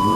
Hello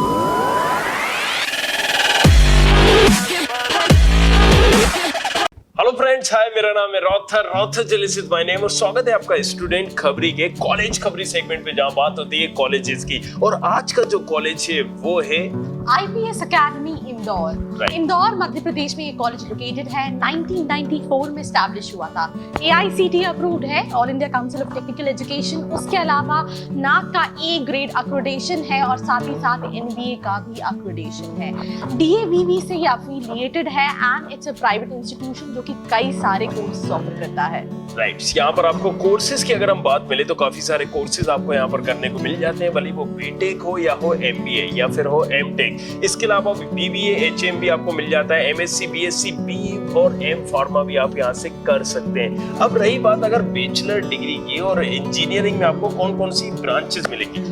friends, हाय, मेरा नाम है रॉथर जलिसित माय नेम और स्वागत है आपका स्टूडेंट खबरी के कॉलेज खबरी सेगमेंट पे, जहां बात होती है कॉलेजेस की। और आज का जो कॉलेज है वो है IPS अकेडमी इंदौर। इंदौर मध्य प्रदेश में ये कॉलेज लोकेटेड है। 1994 में स्टैब्लिश हुआ था। AICTE अप्रूव्ड है, all India council of technical education. उसके अलावा NAAC का A ग्रेड अक्रेडिटेशन है और साथ ही साथ NBA का भी अक्रेडिटेशन है। DAVV से ये एफिलिएटेड है and it's a private institution जो कि कई सारे कोर्सेज ऑफर करता है। राइट, यहाँ पर आपको कोर्सेज की अगर हम बात मिले तो काफी सारे कोर्सेज आपको यहाँ पर करने को मिल जाते हैं, भले वो बीटेक हो या हो MBA या फिर हो MTech। इसके अलावा BBA HM भी आपको मिल जाता है, MSc BSc B और M फार्मा भी आप यहाँ से कर सकते हैं। अब रही बात अगर बैचलर डिग्री की, और इंजीनियरिंग में आपको कौन कौन सी ब्रांचेस मिलेंगी?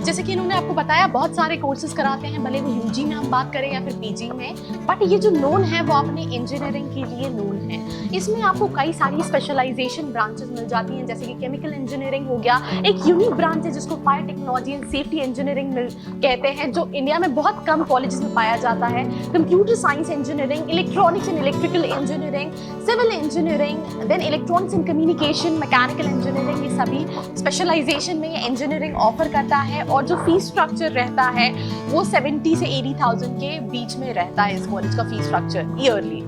जैसे कि इन्होंने आपको बताया, बहुत सारे कोर्सेज कराते हैं, भले वो UG में हम बात करें या फिर PG में, बट ये जो नोन है वो अपने इंजीनियरिंग के लिए नोन है। इसमें आपको कई सारी स्पेशलाइजेशन ब्रांचेस मिल जाती हैं, जैसे कि केमिकल इंजीनियरिंग हो गया, एक यूनिक ब्रांच है जिसको fire technology and safety engineering कहते हैं, जो इंडिया में बहुत कम कॉलेजेस में पाया जाता है। Computer science engineering, electronics and electrical engineering, civil engineering, then electronics and communication, mechanical engineering, ये सभी स्पेशलाइजेशन में ये इंजीनियरिंग ऑफर करता है। और जो फीस स्ट्रक्चर रहता है वो 70 से 80,000 के बीच में रहता है इस कॉलेज का फीस स्ट्रक्चर ईयरली।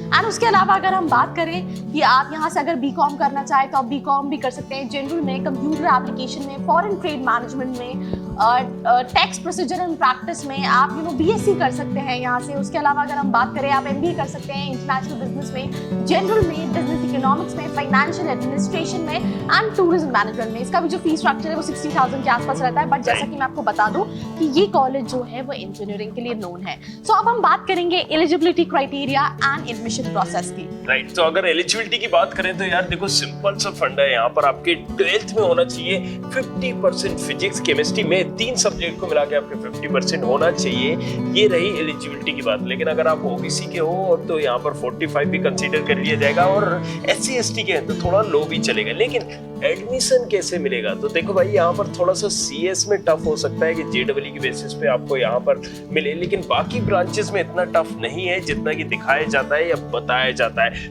एंड उसके अलावा अगर हम बात करें कि आप यहाँ से अगर BCom करना चाहें तो आप BCom भी कर सकते हैं, जनरल में, कंप्यूटर एप्लीकेशन में, फॉरेन ट्रेड मैनेजमेंट में, टैक्स प्रोसीजर एंड प्रैक्टिस में आप BSc कर सकते हैं यहाँ से। उसके अलावा अगर हम बात करें, आप MBA कर सकते हैं इंटरनेशनल बिजनेस में, जनरल में, बिजनेस इकोनॉमिक्स में, फाइनेंशियल एडमिनिस्ट्रेशन में एंड टूरिज्म मैनेजमेंट में। इसका भी जो फीस स्ट्रक्चर है वो 60,000 के आसपास रहता है। बट जैसा कि मैं आपको बता दूं कि ये कॉलेज जो है वो इंजीनियरिंग के लिए नोन है। सो अब हम बात करेंगे eligibility criteria and admission process की। राइट, तो अगर एलिजिबिलिटी की बात करें तो यार देखो, सिंपल सा फंडा है यहाँ पर। आपके 12th में होना चाहिए 50% फिजिक्स केमिस्ट्री में, 3 सब्जेक्ट को मिला के आपके 50% होना चाहिए। ये रही एलिजिबिलिटी की बात। लेकिन अगर आप OBC के हो तो यहाँ पर 45 भी कंसीडर कर लिया जाएगा, और SC ST के हैं तो थोड़ा लो भी चलेगा। लेकिन एडमिशन कैसे मिलेगा? तो देखो भाई, यहाँ पर थोड़ा सा CS में टफ हो सकता है कि JEE की बेसिस पे आपको यहाँ पर मिले, लेकिन बाकी ब्रांचेस में इतना टफ नहीं है जितना कि दिखाया जाता है या बताया जाता है।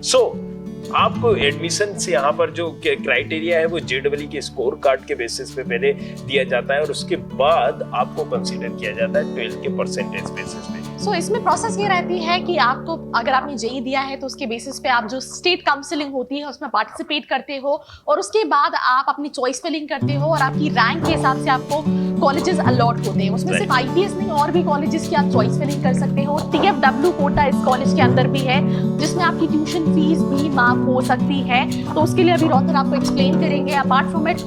आपको एडमिशन से यहाँ पर जो क्राइटेरिया है वो JEE के स्कोर कार्ड के बेसिस पे पहले दिया जाता है, और उसके बाद आपको कंसीडर किया जाता है 12 के परसेंटेज बेसिस पे। इसमें प्रोसेस ये रहती है कि आपको, अगर आपने JEE दिया है तो उसके बेसिस पे आप जो स्टेट काउंसलिंग होती है उसमें पार्टिसिपेट करते हो, और उसके बाद आप अपनी चॉइस फिलिंग करते हो, और आपकी रैंक के हिसाब से आपको कॉलेजेस अलॉट होते हैं। उसमें सिर्फ IPS नहीं, और भी कॉलेजेस की आप चॉइस फिलिंग कर सकते हो। TFW कोटा इस कॉलेज के अंदर भी है, जिसमें आपकी ट्यूशन फीस भी माफ हो सकती है। तो उसके लिए अभी रॉथर आपको एक्सप्लेन करेंगे। अपार्ट फ्रॉम इट,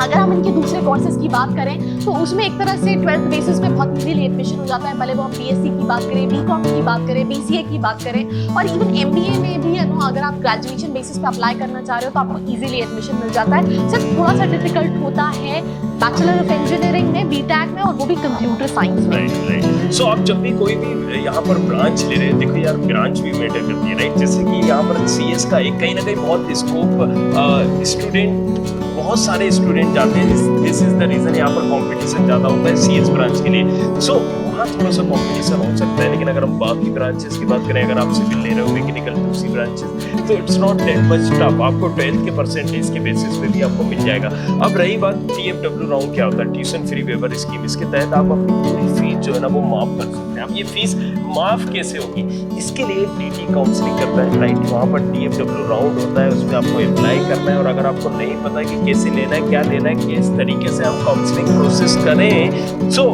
अगर हम इनके दूसरे कोर्सेज की बात करें तो उसमें एक तरह से 12th बेसिस पे बहुत इजीली एडमिशन हो जाता है। भले वो हम BSc की बात करें, BCom की बात करें, BCA की बात करें, और इवन MBA में भी है ना, अगर आप ग्रेजुएशन बेसिस पे अप्लाई करना चाह रहे हो तो आपको इजीली एडमिशन मिल जाता है। सिर्फ थोड़ा सा डिफिकल्ट होता है बैचलर ऑफ इंजीनियरिंग में, BTech में, और वो भी कंप्यूटर साइंस में। राइट। सो आप जब भी कोई भी यहाँ पर ब्रांच ले रहे हैं, देखो यार, ब्रांच भी मैटर करती है, राइट? जैसे कि यहाँ पर CS का एक कहीं ना कहीं बहुत स्कोप, स्टूडेंट, बहुत सारे स्टूडेंट जाते हैं। दिस इज द रीजन यहाँ पर कंपटीशन ज्यादा होता है CS ब्रांच के लिए। सो वहाँ थोड़ा सा कंपटीशन हो सकता है। लेकिन अगर हम बाकी ब्रांचेस की बात करें, अगर आप सिविल ले रहे हो, मैकेनिकल, दूसरी ब्रांचेस, तो it's not that much tough. आपको 12th के परसेंटेज के बेसिस पे भी आपको मिल जाएगा। अब रही बात TFW राउंड, क्या होता है? Tuition free waiver scheme. इसके तहत आप अपनी पूरी फीस जो है ना वो माफ कर सकते हैं। अब ये फीस माफ कैसे होगी? इसके लिए DT काउंसलिंग करता है, राइट? वहाँ पर TFW राउंड होता है, उसमें आपको अप्लाई करना है। और अगर आपको नहीं पता कि कैसे लेना है, क्या लेना है, किस तरीके से हम काउंसलिंग प्रोसेस करें, सो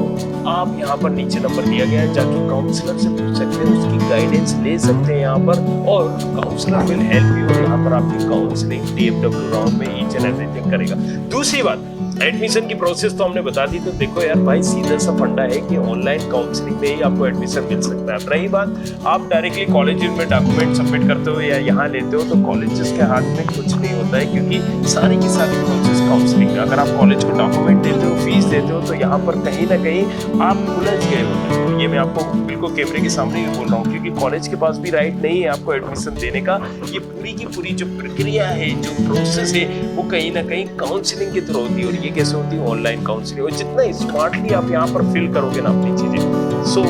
आप यहाँ पर नीचे नंबर दिया गया है, जाके काउंसलर से पूछ सकते हैं, उसकी गाइडेंस ले सकते हैं यहाँ पर, और काउंसलर विल हेल्प यू। और यहाँ पर आपकी काउंसलिंग TFW राउंड में ईच एंड एवरीथिंग करेगा। दूसरी बात, एडमिशन की प्रोसेस तो हमने बता दी। तो देखो यार भाई, सीधा सा फंडा है कि ऑनलाइन काउंसलिंग में ही आपको एडमिशन मिल सकता है। रही बात, आप डायरेक्टली कॉलेज में डॉक्यूमेंट सबमिट करते हो या यहाँ लेते हो, तो कॉलेजेस के हाथ में कुछ नहीं होता है, क्योंकि सारी की सारी प्रोसेस काउंसलिंग। अगर आप कॉलेज को डॉक्यूमेंट देते हो, फीस देते हो, तो यहाँ पर कहीं ना कहीं आप उलझ गए होते हो। ये मैं आपको बिल्कुल कैमरे के सामने ही बोल रहा हूँ, क्योंकि कॉलेज के पास भी राइट नहीं है आपको एडमिशन देने का। ये पूरी की पूरी जो प्रक्रिया है, जो प्रोसेस है, वो कहीं ना कहीं काउंसलिंग के थ्रू होती है। और ये कैसे होती है ऑनलाइन काउंसलिंग, और जितना स्मार्टली आप यहाँ पर फिल करोगे ना अपनी चीजें, सो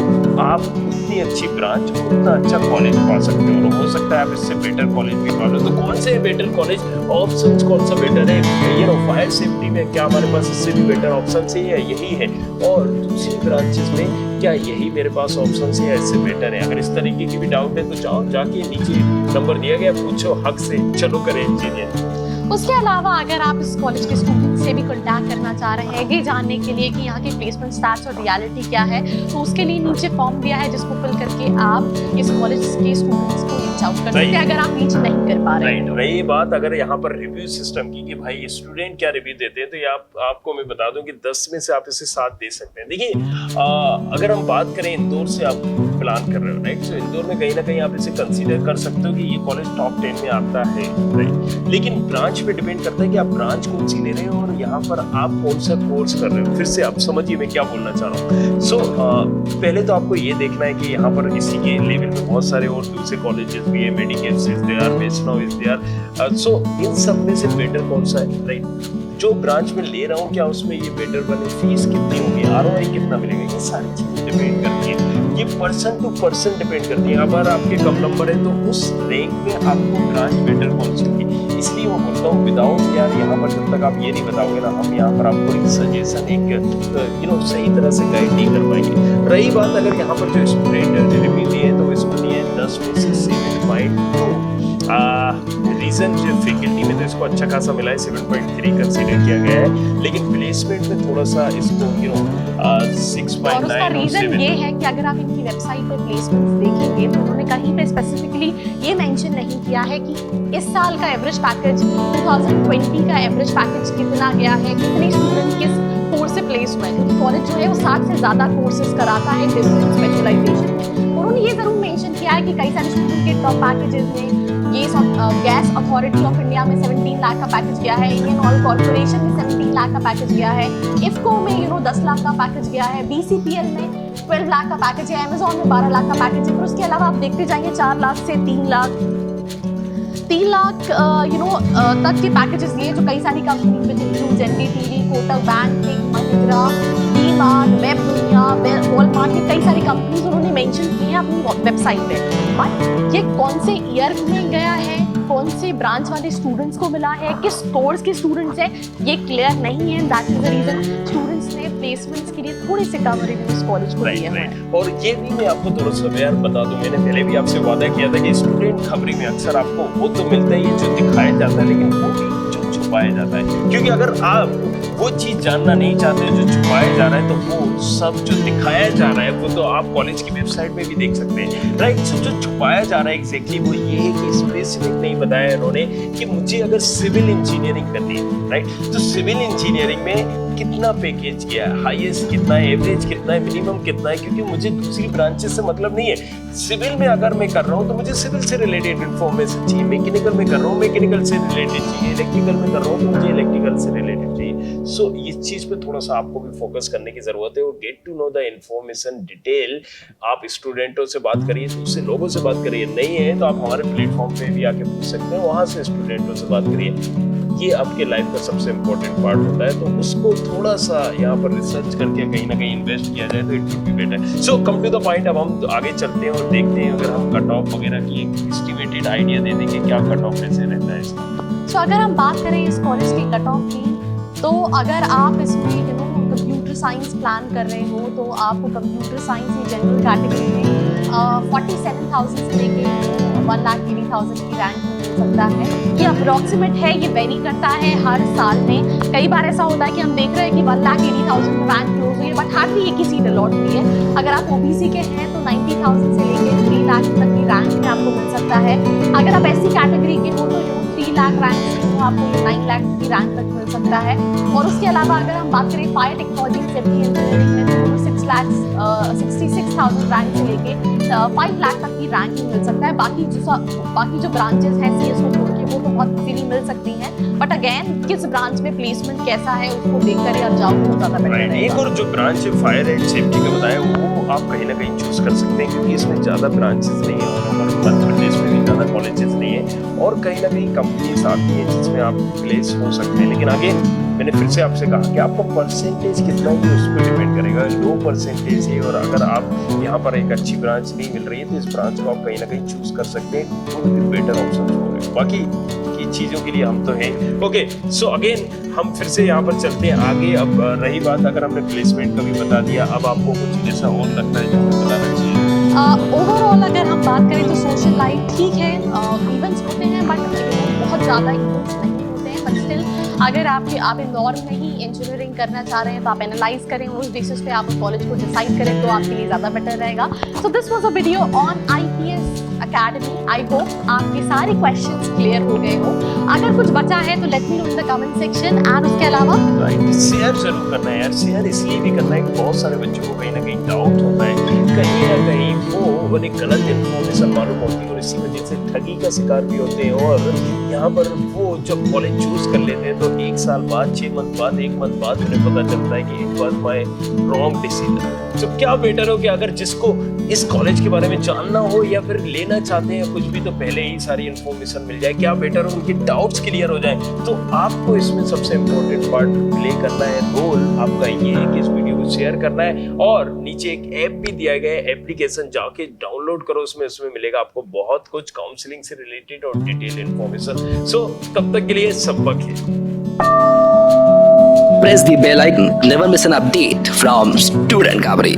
आप उतनी अच्छी ब्रांच, उतना अच्छा कॉलेज पा सकते हो। और हो सकता है आप इससे बेटर कॉलेज भी पा लो। तो कौन से बेटर कॉलेज, ऑप्शंस कौन सा बेटर है, ये नो फायर सेफ्टी में क्या हमारे पास इससे भी बेटर ऑप्शन है, यही है, और दूसरी ब्रांचेस में क्या यही मेरे पास ऑप्शन है, इससे बेटर है। अगर इस तरीके की भी डाउट है तो जाओ, जाके नीचे नंबर दिया गया, पूछो हक से, चलो करें इंजीनियर। उसके अलावा अगर आप इस कॉलेज के स्टूडेंट से भी कांटेक्ट करना चाह रहे हैं ये जानने के लिए कि यहाँ के प्लेसमेंट स्टैट्स और रियलिटी क्या है, तो उसके लिए नीचे फॉर्म दिया है जिसको फिल करके आप इस कॉलेज के स्टूडेंट्स को रीच आउट कर सकते हैं अगर आप रीच नहीं कर पा रहे हैं। रही बात अगर यहाँ पर रिव्यू सिस्टम की कि भाई स्टूडेंट क्या रिव्यू देते हैं, तो ये आपको मैं बता दूं कि 10 में से आप इसे 7 दे सकते हैं। देखिए अगर हम बात करें इंदौर से आप प्लान कर रहे हो, राइट, तो इंदौर में कहीं ना कहीं आप इसे कंसीडर कर सकते हो कि ये कॉलेज टॉप 10 में आता है, राइट। लेकिन ब्रांच पे डिपेंड करता है कि आप ब्रांच कौन सी ले रहे हो और यहाँ पर आप कौन सा कोर्स कर रहे हो। फिर से आप समझिए मैं क्या बोलना चाह रहा हूँ। सो पहले तो आपको ये देखना है कि यहाँ पर इसी के लेवल में बहुत सारे और दूसरे कॉलेजेस भी है, medicals is there, Vaishnav is there, so इन सब में से बेटर कौन सा है, राइट। जो ब्रांच में ले रहा हूँ क्या उसमें ये बेटर बने, फीस कितनी होगी, ROI कितना मिलेगा, ये सारी चीजें डिपेंड करती है। ये पर्सन टू पर्सन डिपेंड करती है। अगर आपके कम नंबर है तो उस रैंक में आपको ब्रांच बेटर कौन सी होगी। इसलिए मैं बोलता हूँ विदाउट यार यहाँ पर जब तक आप ये नहीं बताओगे ना, हम यहाँ पर आपको एक सजेशन, एक सही तरह से गाइड नहीं कर पाएंगे। रही बात अगर यहाँ पर जो स्टूडेंट रिव्यू दिए तो इसको दिए 10 में से 7.2। रीजन जो फैकल्टी में तो इसको अच्छा खासा मिला है, 7.3 कंसीडर किया गया है, लेकिन प्लेसमेंट में थोड़ा सा इसको 6.9 और उसका रीजन ये है कि अगर आप इनकी वेबसाइट पे प्लेसमेंट्स देखेंगे तो उन्होंने कहीं पे स्पेसिफिकली ये मेंशन नहीं किया है कि इस साल का एवरेज पैकेज 2020 का एवरेज पैकेज कितना गया है, कितने स्टूडेंट किस कोर्स से प्लेस हुए हैं, क्योंकि कॉलेज जो है वो 60 से ज्यादा कोर्सेज कराता है डिफरेंट स्पेशलाइजेशन में। उन्होंने ये जरूर मेंशन किया है कि कई सारे स्टूडेंट के टॉप पैकेजेस में ये गैस अथॉरिटी ऑफ इंडिया में 17 लाख का पैकेज गया है, इंडियन ऑयल कॉर्पोरेशन में 17 लाख का पैकेज गया है, इफ्को में 10 लाख का पैकेज गया है, BCPL में 12 लाख का पैकेज है, अमेजोन में 12 लाख का पैकेज है। फिर उसके अलावा आप देखते जाएंगे 4 लाख से 3 लाख तक के पैकेजेस दिए जो कई सारी company which includes NDTV, Kotak banking, Mahindra, DMart, web दुनिया, वॉलमार्ट, ये कई सारी कंपनीज उन्होंने मेंशन की है अपनी वेबसाइट पे। बट ये कौन से ईयर में गया है, कौन से ब्रांच वाले स्टूडेंट्स को मिला है, किस कोर्स के स्टूडेंट्स है, ये क्लियर नहीं है। That is the reason students ने प्लेसमेंट्स के लिए थोड़े से कम रिव्यूज कॉलेज को दिए हैं। और ये भी मैं आपको थोड़ा सा यार बता दूं, मैंने पहले भी आपसे वादा किया था कि स्टूडेंट खबरी में अक्सर आपको वो तो मिलता है, ये जो दिखाया जाता है, लेकिन वो भी जो छुपाया जाता है। क्योंकि अगर आप वो चीज जानना नहीं चाहते जो छुपाया जा रहा है, तो वो सब जो दिखाया जा रहा है वो तो आप कॉलेज की वेबसाइट में भी देख सकते हैं, राइट। जो छुपाया जा रहा है एग्जैक्टली वो ये है कि स्पेसिफिक नहीं बताया इन्होंने कि मुझे अगर सिविल इंजीनियरिंग करनी है, राइट, तो सिविल इंजीनियरिंग में कितना पैकेज गया है, हाईएस्ट कितना है, एवरेज कितना है, मिनिमम कितना है, क्योंकि मुझे दूसरी ब्रांचेस से मतलब नहीं है। सिविल में अगर मैं कर रहा हूँ तो मुझे सिविल से रिलेटेड इन्फॉर्मेशन चाहिए, मैकेनिकल में कर रहा हूँ मैकेनिकल से रिलेटेड चाहिए, इलेक्ट्रिकल में कर रहा हूँ तो मुझे इलेक्ट्रिकल से रिलेटेड चाहिए। सो इस चीज पे थोड़ा सा आपको भी फोकस करने की जरूरत है और get to know the information detail. आप स्टूडेंटों से बात करिए, दूसरे लोगों से बात करिए, नहीं है तो आप हमारे प्लेटफॉर्म पे भी आके पूछ सकते हैं, वहां से स्टूडेंटों से बात करिए। ये आपके लाइफ का सबसे इम्पोर्टेंट पार्ट होता है, तो उसको थोड़ा सा यहाँ पर रिसर्च करके कहीं ना कहीं इन्वेस्ट किया जाए तो it would be better. So come to the point, अब हम आगे चलते हैं और देखते हैं अगर हम कट ऑफ वगैरह की एक एस्टिमेटेड आइडिया दे देंगे क्या कट ऑफ कैसे रहता है इसका। सो अगर हम बात करें इस कॉलेज की कट ऑफ की, तो अगर आप इसमें कंप्यूटर साइंस प्लान कर रहे हो तो आपको कंप्यूटर साइंस की जनरल कैटेगरी में 47,000 से लेके 1,80,000 की रैंक मिल सकता है। ये अप्रॉक्सीमेट है, ये वेरी करता है हर साल में। कई बार ऐसा होता है कि हम देख रहे हैं कि 1,80,000 में रैंक क्लोज हुई है, बट हार्डली एक ही सीट अलॉट हुई है। अगर आप OBC के हैं तो 90,000 से लेके 3 लाख तक की रैंक में आपको मिल सकता है। अगर आप ऐसी कैटेगरी के हो तो 3 लाख रैंक से तो आपको 9 लाख की रैंक तक मिल सकता है। और उसके अलावा अगर हम बात करें फायर टेक्नोलॉजी सेफ्टी इंजीनियरिंग में तो 66,000 रैंक से लेके 5 लाख तक की रैंक ही मिल सकता है। बाकी जो ब्रांचेस हैं CS को छोड़ के वो तो बहुत इजीली मिल सकती हैं, बट अगेन किस ब्रांच में प्लेसमेंट कैसा है उसको देख कर आप जाओ तो ज़्यादा बेटर रहेगा। एक और जो ब्रांच है फायर एंड सेफ्टी का बताया, वो आप कहीं ना कहीं चूज कर सकते हैं क्योंकि इसमें ज़्यादा ब्रांचेस नहीं है और मध्य प्रदेश में भी ज़्यादा कॉलेजेस नहीं है और कहीं ना कहीं कंपनीज आती हैं जिसमें आप प्लेस हो सकते हैं। लेकिन आगे मैंने फिर से आपसे कहा कि आपका परसेंटेज कितना ही उस पर डिपेंड करेगा, लो परसेंटेज है और अगर आप यहाँ पर एक अच्छी ब्रांच नहीं मिल रही है तो इस ब्रांच को आप कहीं ना कहीं चूज कर सकते हैं, तो बेटर ऑप्शन होंगे। बाकी की चीजों के लिए हम तो हैं। ओके, सो अगेन हम फिर से यहाँ पर चलते हैं आगे। अब रही बात, अगर हमने प्लेसमेंट का भी बता दिया, अब आपको कुछ ऐसा और लगता है जो हमें बताना चाहिए? ओवरऑल अगर हम बात करें तो सोशल लाइफ ठीक है, इवेंट्स होते हैं बट बहुत ज़्यादा इवेंट्स नहीं होते हैं, बट स्टिल अगर आप इंदौर में ही इंजीनियरिंग करना चाह रहे हैं तो आप एनालाइज करें, उस बेसिस पे आप कॉलेज को डिसाइड करें तो आपके लिए ज़्यादा बेटर रहेगा। So this was a video on IPS academy. I hope आपके सारे क्वेश्चंस क्लियर हो गए हो। अगर कुछ बचा है तो let me know in the comment section. And उसके अलावा शेयर जरूर करना है यार, शेयर इसलिए भी करना है कि बहुत सारे बच्चों को कहीं ना कहीं डाउट होता है, कहीं ना कहीं वो उन्हें गलत इन्फॉर्मेशन मालूम होती है और इसी वजह से ठगी का शिकार भी होते हैं और यहाँ पर वो जब कॉलेज चूज कर लेते हैं तो 1 साल बाद, 6 मंथ बाद, 1 मंथ बाद उन्हें पता चलता है कि it was my wrong decision. तो क्या बेटर हो कि अगर जिसको इस कॉलेज के बारे में जानना हो या फिर लेना चाहते हैं कुछ भी, तो पहले ही सारी इन्फॉर्मेशन मिल जाए, क्या बेटर हो उनके डाउट्स क्लियर हो जाए। तो आपको इसमें सबसे इम्पोर्टेंट पार्ट प्ले करना है, रोल आपका ये है कि इस वीडियो को शेयर करना है और नीचे एक ऐप भी दिया गया है, एप्लीकेशन जाके डाउनलोड करो, उसमें मिलेगा आपको बहुत कुछ काउंसलिंग से रिलेटेड और डिटेल इन्फॉर्मेशन। सो तब तक के लिए सबक है। Press the bell icon. Never miss an update from Student Gabri.